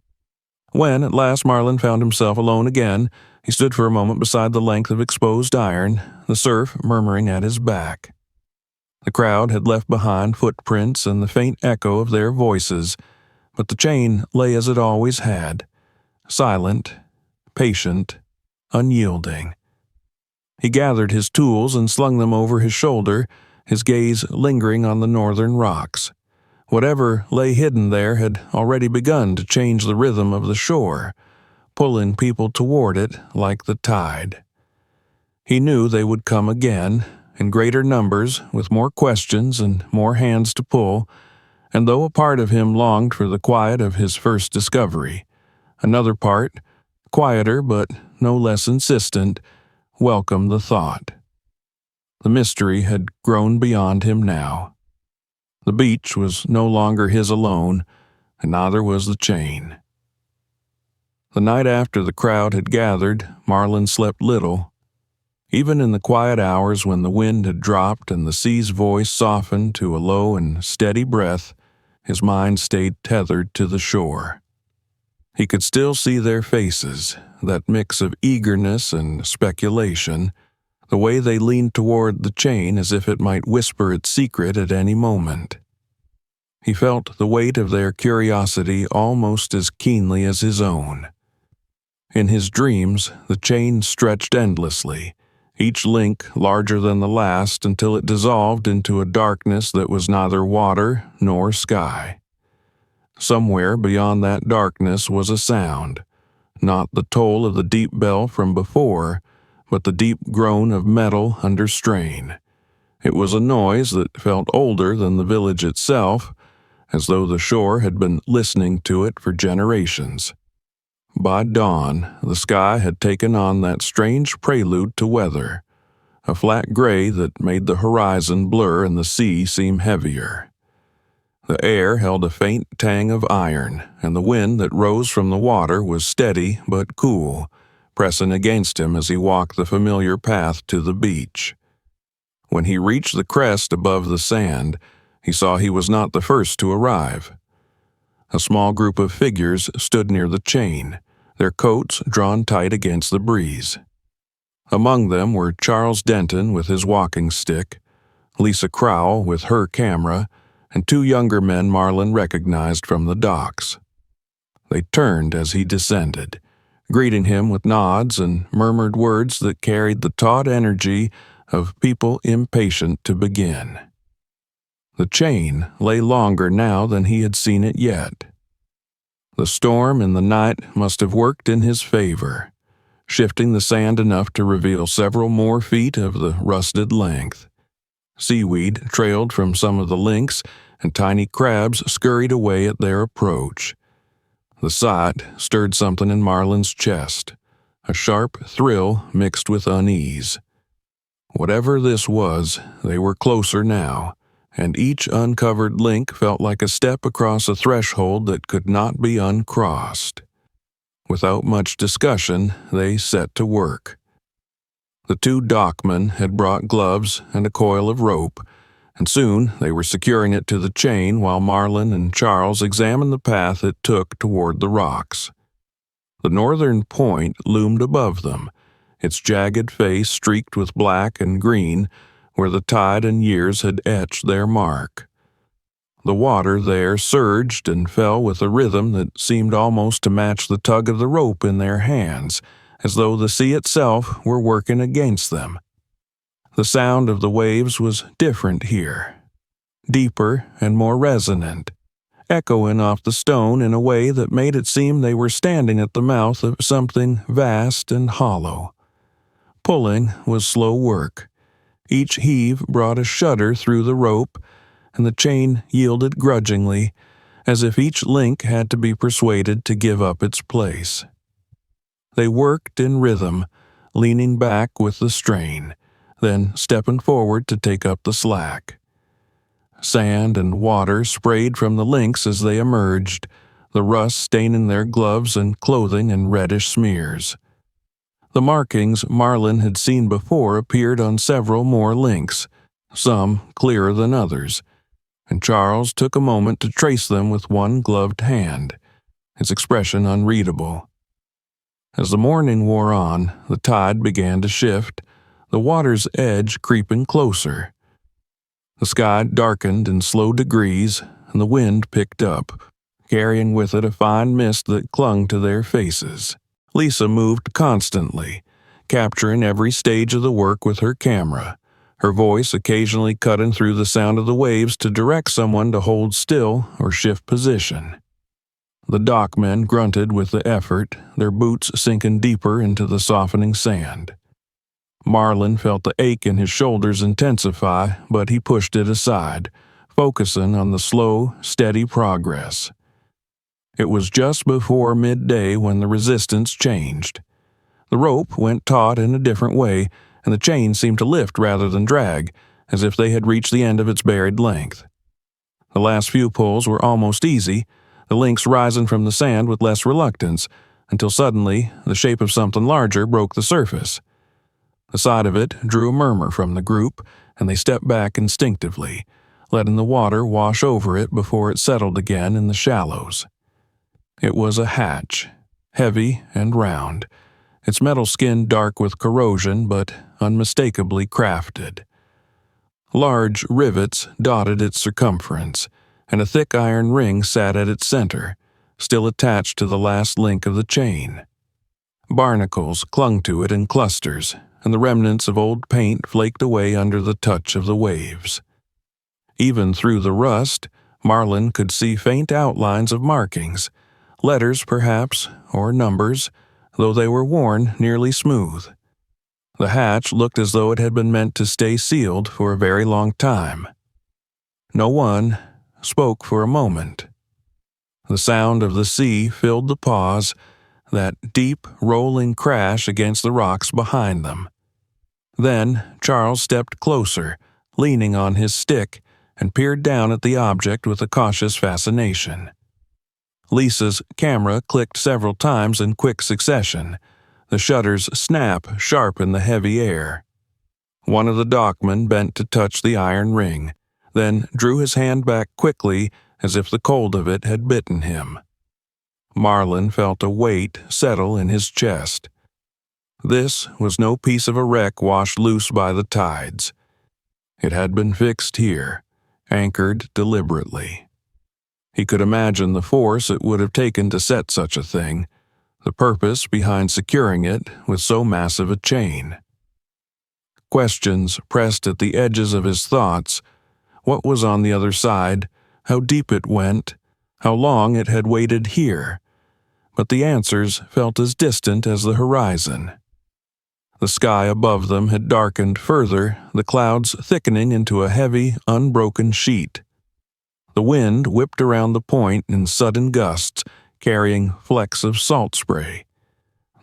When, at last, Marlin found himself alone again, he stood for a moment beside the length of exposed iron, the surf murmuring at his back. The crowd had left behind footprints and the faint echo of their voices, but the chain lay as it always had, silent, patient, unyielding. He gathered his tools and slung them over his shoulder, his gaze lingering on the northern rocks. Whatever lay hidden there had already begun to change the rhythm of the shore, pulling people toward it like the tide. He knew they would come again, in greater numbers, with more questions and more hands to pull, and though a part of him longed for the quiet of his first discovery, another part, quieter but no less insistent, welcomed the thought. The mystery had grown beyond him now. The beach was no longer his alone, and neither was the chain. The night after the crowd had gathered, Marlin slept little. Even in the quiet hours when the wind had dropped and the sea's voice softened to a low and steady breath, his mind stayed tethered to the shore. He could still see their faces, that mix of eagerness and speculation, the way they leaned toward the chain as if it might whisper its secret at any moment. He felt the weight of their curiosity almost as keenly as his own. In his dreams, the chain stretched endlessly, each link larger than the last until it dissolved into a darkness that was neither water nor sky. Somewhere beyond that darkness was a sound, not the toll of the deep bell from before, but the deep groan of metal under strain. It was a noise that felt older than the village itself, as though the shore had been listening to it for generations. By dawn, the sky had taken on that strange prelude to weather, a flat gray that made the horizon blur and the sea seem heavier. The air held a faint tang of iron, and the wind that rose from the water was steady but cool, pressing against him as he walked the familiar path to the beach. When he reached the crest above the sand, he saw he was not the first to arrive. A small group of figures stood near the chain, their coats drawn tight against the breeze. Among them were Charles Denton with his walking stick, Lisa Crowell with her camera, and two younger men Marlin recognized from the docks. They turned as he descended, greeting him with nods and murmured words that carried the taut energy of people impatient to begin. The chain lay longer now than he had seen it yet. The storm in the night must have worked in his favor, shifting the sand enough to reveal several more feet of the rusted length. Seaweed trailed from some of the links, and tiny crabs scurried away at their approach. The sight stirred something in Marlin's chest, a sharp thrill mixed with unease. Whatever this was, they were closer now, and each uncovered link felt like a step across a threshold that could not be uncrossed. Without much discussion, they set to work. The two dockmen had brought gloves and a coil of rope, and soon they were securing it to the chain while Marlin and Charles examined the path it took toward the rocks. The northern point loomed above them, its jagged face streaked with black and green where the tide and years had etched their mark. The water there surged and fell with a rhythm that seemed almost to match the tug of the rope in their hands, as though the sea itself were working against them. The sound of the waves was different here, deeper and more resonant, echoing off the stone in a way that made it seem they were standing at the mouth of something vast and hollow. Pulling was slow work. Each heave brought a shudder through the rope, and the chain yielded grudgingly, as if each link had to be persuaded to give up its place. They worked in rhythm, leaning back with the strain, then stepping forward to take up the slack. Sand and water sprayed from the links as they emerged, the rust staining their gloves and clothing in reddish smears. The markings Marlin had seen before appeared on several more links, some clearer than others, and Charles took a moment to trace them with one gloved hand, his expression unreadable. As the morning wore on, the tide began to shift, the water's edge creeping closer. The sky darkened in slow degrees, and the wind picked up, carrying with it a fine mist that clung to their faces. Lisa moved constantly, capturing every stage of the work with her camera, her voice occasionally cutting through the sound of the waves to direct someone to hold still or shift position. The dockmen grunted with the effort, their boots sinking deeper into the softening sand. Marlin felt the ache in his shoulders intensify, but he pushed it aside, focusing on the slow, steady progress. It was just before midday when the resistance changed. The rope went taut in a different way, and the chain seemed to lift rather than drag, as if they had reached the end of its buried length. The last few pulls were almost easy, the links rising from the sand with less reluctance, until suddenly the shape of something larger broke the surface. The sight of it drew a murmur from the group, and they stepped back instinctively, letting the water wash over it before it settled again in the shallows. It was a hatch, heavy and round, its metal skin dark with corrosion but unmistakably crafted. Large rivets dotted its circumference, and a thick iron ring sat at its center, still attached to the last link of the chain. Barnacles clung to it in clusters, and the remnants of old paint flaked away under the touch of the waves. Even through the rust, Marlin could see faint outlines of markings, letters perhaps, or numbers, though they were worn nearly smooth. The hatch looked as though it had been meant to stay sealed for a very long time. No one, spoke for a moment. The sound of the sea filled the pause, that deep, rolling crash against the rocks behind them. Then Charles stepped closer, leaning on his stick, and peered down at the object with a cautious fascination. Lisa's camera clicked several times in quick succession, the shutter's snap sharp in the heavy air. One of the dockmen bent to touch the iron ring, then drew his hand back quickly as if the cold of it had bitten him. Marlin felt a weight settle in his chest. This was no piece of a wreck washed loose by the tides. It had been fixed here, anchored deliberately. He could imagine the force it would have taken to set such a thing, the purpose behind securing it with so massive a chain. Questions pressed at the edges of his thoughts. What was on the other side? How deep it went? How long it had waited here? But the answers felt as distant as the horizon. The sky above them had darkened further, the clouds thickening into a heavy, unbroken sheet. The wind whipped around the point in sudden gusts, carrying flecks of salt spray.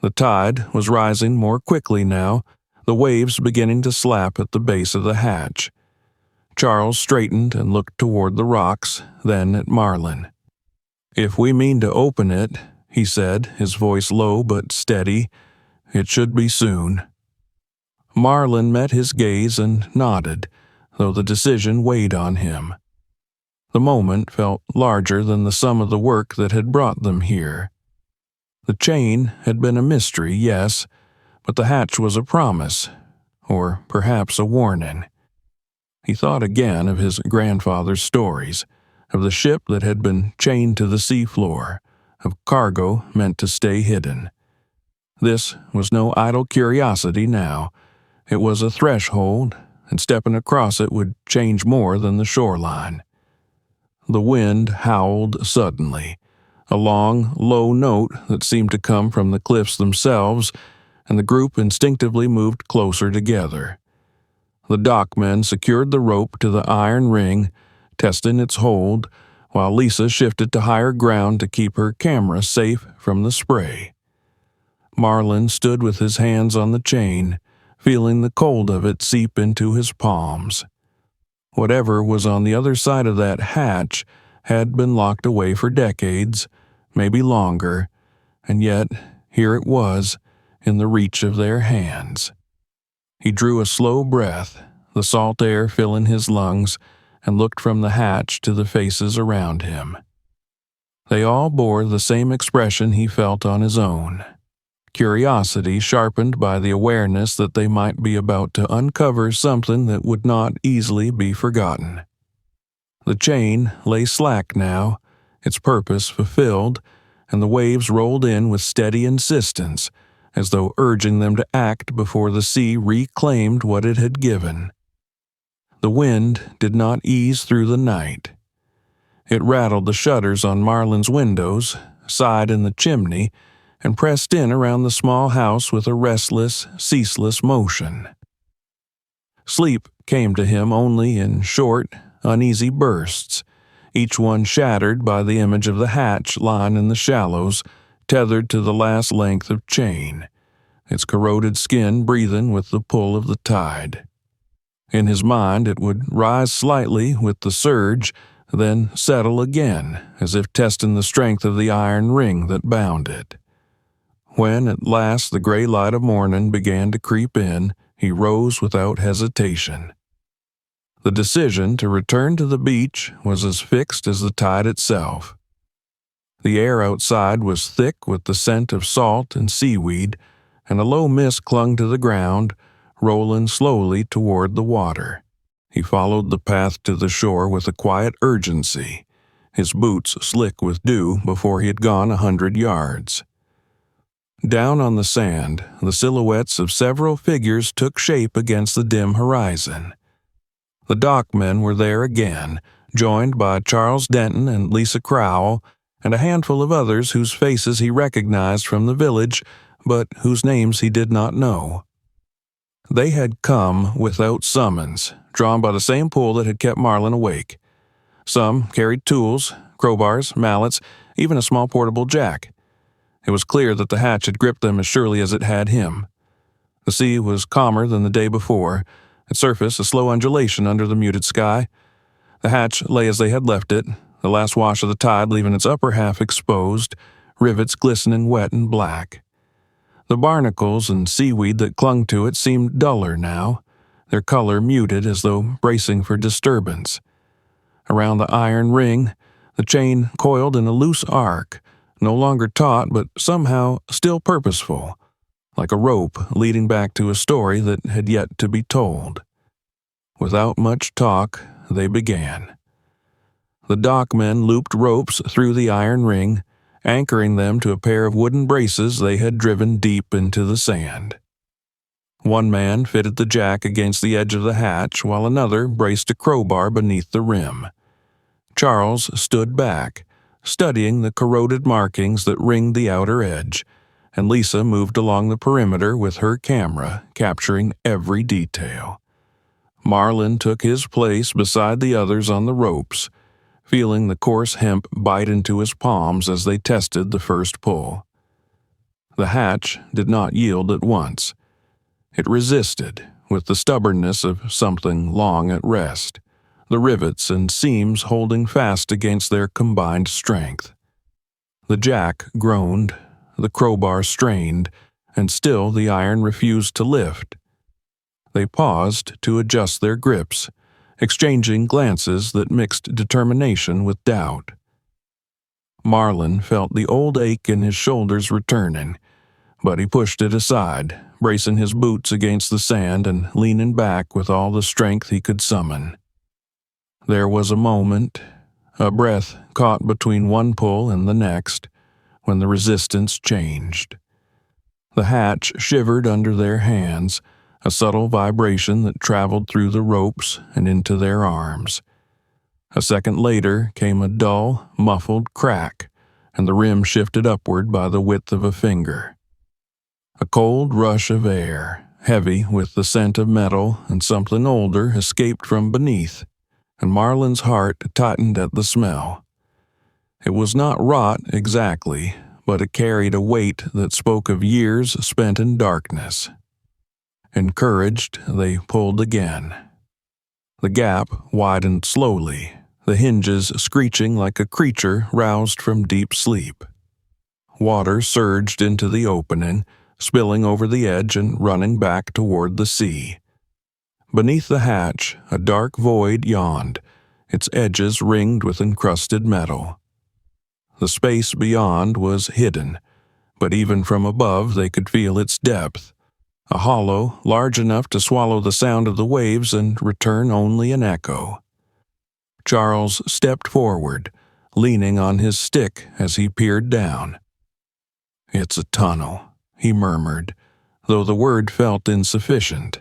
The tide was rising more quickly now, the waves beginning to slap at the base of the hatch. Charles straightened and looked toward the rocks, then at Marlin. "If we mean to open it," he said, his voice low but steady, "it should be soon." Marlin met his gaze and nodded, though the decision weighed on him. The moment felt larger than the sum of the work that had brought them here. The chain had been a mystery, yes, but the hatch was a promise, or perhaps a warning. He thought again of his grandfather's stories, of the ship that had been chained to the seafloor, of cargo meant to stay hidden. This was no idle curiosity now. It was a threshold, and stepping across it would change more than the shoreline. The wind howled suddenly, a long, low note that seemed to come from the cliffs themselves, and the group instinctively moved closer together. The dockmen secured the rope to the iron ring, testing its hold, while Lisa shifted to higher ground to keep her camera safe from the spray. Marlin stood with his hands on the chain, feeling the cold of it seep into his palms. Whatever was on the other side of that hatch had been locked away for decades, maybe longer, and yet here it was, in the reach of their hands. He drew a slow breath, the salt air filling his lungs, and looked from the hatch to the faces around him. They all bore the same expression he felt on his own. Curiosity sharpened by the awareness that they might be about to uncover something that would not easily be forgotten. The chain lay slack now, its purpose fulfilled, and the waves rolled in with steady insistence, as though urging them to act before the sea reclaimed what it had given. The wind did not ease through the night. It rattled the shutters on Marlin's windows, sighed in the chimney, and pressed in around the small house with a restless, ceaseless motion. Sleep came to him only in short, uneasy bursts, each one shattered by the image of the hatch lying in the shallows, tethered to the last length of chain, its corroded skin breathing with the pull of the tide. In his mind it would rise slightly with the surge, then settle again, as if testing the strength of the iron ring that bound it. When at last the gray light of morning began to creep in, he rose without hesitation. The decision to return to the beach was as fixed as the tide itself. The air outside was thick with the scent of salt and seaweed, and a low mist clung to the ground, rolling slowly toward the water. He followed the path to the shore with a quiet urgency, his boots slick with dew before he had gone 100 yards. Down on the sand, the silhouettes of several figures took shape against the dim horizon. The dockmen were there again, joined by Charles Denton and Lisa Crowell, and a handful of others whose faces he recognized from the village, but whose names he did not know. They had come without summons, drawn by the same pull that had kept Marlin awake. Some carried tools, crowbars, mallets, even a small portable jack. It was clear that the hatch had gripped them as surely as it had him. The sea was calmer than the day before, its surface a slow undulation under the muted sky. The hatch lay as they had left it, the last wash of the tide leaving its upper half exposed, rivets glistening wet and black. The barnacles and seaweed that clung to it seemed duller now, their color muted as though bracing for disturbance. Around the iron ring, the chain coiled in a loose arc, no longer taut but somehow still purposeful, like a rope leading back to a story that had yet to be told. Without much talk, they began. The dockmen looped ropes through the iron ring, anchoring them to a pair of wooden braces they had driven deep into the sand. One man fitted the jack against the edge of the hatch, while another braced a crowbar beneath the rim. Charles stood back, studying the corroded markings that ringed the outer edge, and Lisa moved along the perimeter with her camera, capturing every detail. Marlin took his place beside the others on the ropes, feeling the coarse hemp bite into his palms as they tested the first pull. The hatch did not yield at once. It resisted, with the stubbornness of something long at rest, the rivets and seams holding fast against their combined strength. The jack groaned, the crowbar strained, and still the iron refused to lift. They paused to adjust their grips, exchanging glances that mixed determination with doubt. Marlin felt the old ache in his shoulders returning, but he pushed it aside, bracing his boots against the sand and leaning back with all the strength he could summon. There was a moment, a breath caught between one pull and the next, when the resistance changed. The hatch shivered under their hands, a subtle vibration that traveled through the ropes and into their arms. A second later came a dull, muffled crack, and the rim shifted upward by the width of a finger. A cold rush of air, heavy with the scent of metal and something older, escaped from beneath, and Marlin's heart tightened at the smell. It was not rot exactly, but it carried a weight that spoke of years spent in darkness. Encouraged, they pulled again. The gap widened slowly, the hinges screeching like a creature roused from deep sleep. Water surged into the opening, spilling over the edge and running back toward the sea. Beneath the hatch, a dark void yawned, its edges ringed with encrusted metal. The space beyond was hidden, but even from above they could feel its depth, a hollow large enough to swallow the sound of the waves and return only an echo. Charles stepped forward, leaning on his stick as he peered down. "It's a tunnel," he murmured, though the word felt insufficient.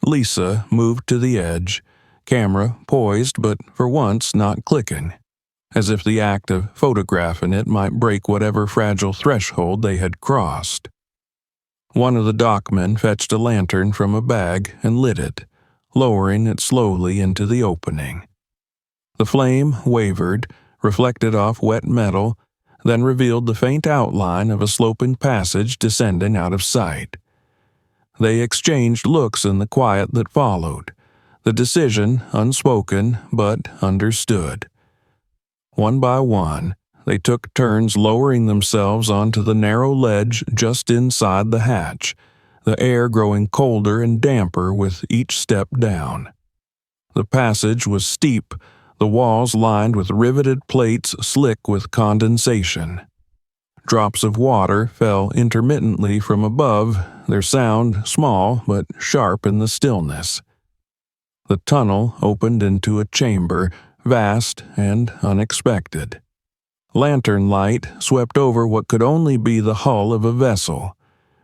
Lisa moved to the edge, camera poised but for once not clicking, as if the act of photographing it might break whatever fragile threshold they had crossed. One of the dockmen fetched a lantern from a bag and lit it, lowering it slowly into the opening. The flame wavered, reflected off wet metal, then revealed the faint outline of a sloping passage descending out of sight. They exchanged looks in the quiet that followed, the decision unspoken but understood. One by one, they took turns lowering themselves onto the narrow ledge just inside the hatch, the air growing colder and damper with each step down. The passage was steep, the walls lined with riveted plates slick with condensation. Drops of water fell intermittently from above, their sound small but sharp in the stillness. The tunnel opened into a chamber, vast and unexpected. Lantern light swept over what could only be the hull of a vessel,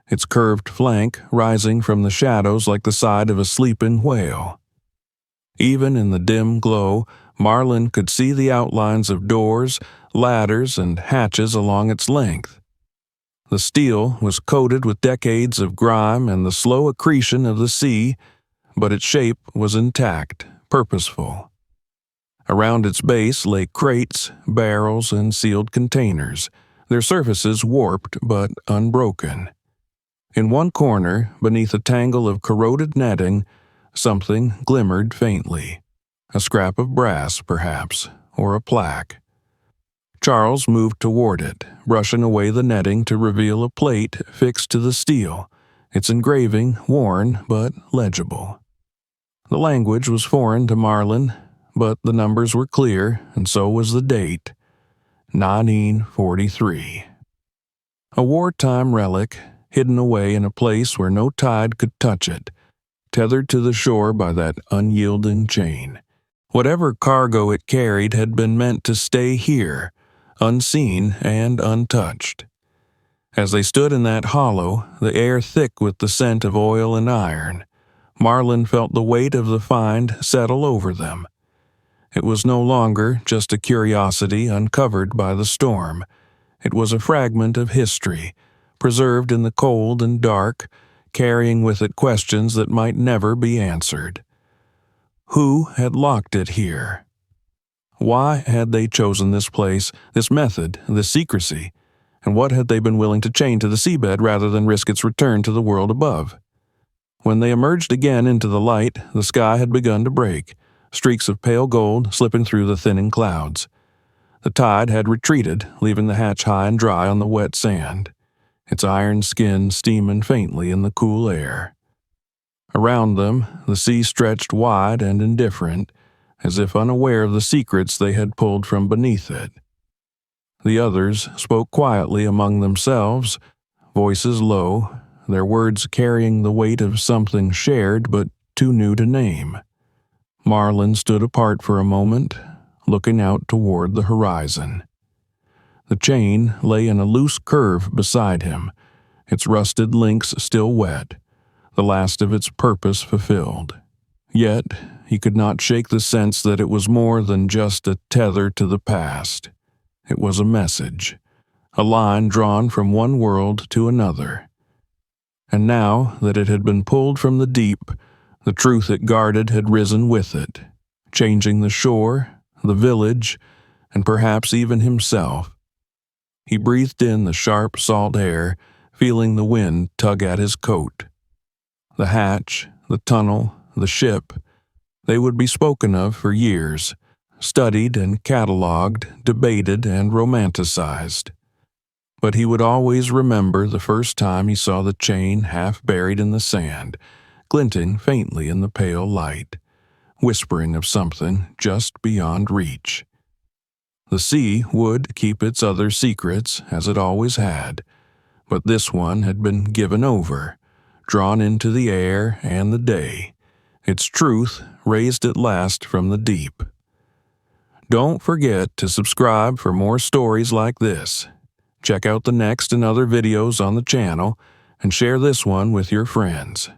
its curved flank rising from the shadows like the side of a sleeping whale. Even in the dim glow, Marlin could see the outlines of doors, ladders, and hatches along its length. The steel was coated with decades of grime and the slow accretion of the sea, but its shape was intact, purposeful. Around its base lay crates, barrels, and sealed containers, their surfaces warped but unbroken. In one corner, beneath a tangle of corroded netting, something glimmered faintly. A scrap of brass, perhaps, or a plaque. Charles moved toward it, brushing away the netting to reveal a plate fixed to the steel, its engraving worn but legible. The language was foreign to Marlin, but the numbers were clear, and so was the date, 1943. A wartime relic, hidden away in a place where no tide could touch it, tethered to the shore by that unyielding chain. Whatever cargo it carried had been meant to stay here, unseen and untouched. As they stood in that hollow, the air thick with the scent of oil and iron, Marlin felt the weight of the find settle over them. It was no longer just a curiosity uncovered by the storm. It was a fragment of history, preserved in the cold and dark, carrying with it questions that might never be answered. Who had locked it here? Why had they chosen this place, this method, this secrecy? And what had they been willing to chain to the seabed rather than risk its return to the world above? When they emerged again into the light, the sky had begun to break, streaks of pale gold slipping through the thinning clouds. The tide had retreated, leaving the hatch high and dry on the wet sand, its iron skin steaming faintly in the cool air. Around them, the sea stretched wide and indifferent, as if unaware of the secrets they had pulled from beneath it. The others spoke quietly among themselves, voices low, their words carrying the weight of something shared but too new to name. Marlin stood apart for a moment, looking out toward the horizon. The chain lay in a loose curve beside him, its rusted links still wet, the last of its purpose fulfilled. Yet he could not shake the sense that it was more than just a tether to the past. It was a message, a line drawn from one world to another. And now that it had been pulled from the deep, the truth it guarded had risen with it, changing the shore, the village, and perhaps even himself. He breathed in the sharp, salt air, feeling the wind tug at his coat. The hatch, the tunnel, the ship, they would be spoken of for years, studied and catalogued, debated and romanticized. But he would always remember the first time he saw the chain half buried in the sand, glinting faintly in the pale light, whispering of something just beyond reach. The sea would keep its other secrets, as it always had, but this one had been given over, drawn into the air and the day, its truth raised at last from the deep. Don't forget to subscribe for more stories like this. Check out the next and other videos on the channel, and share this one with your friends.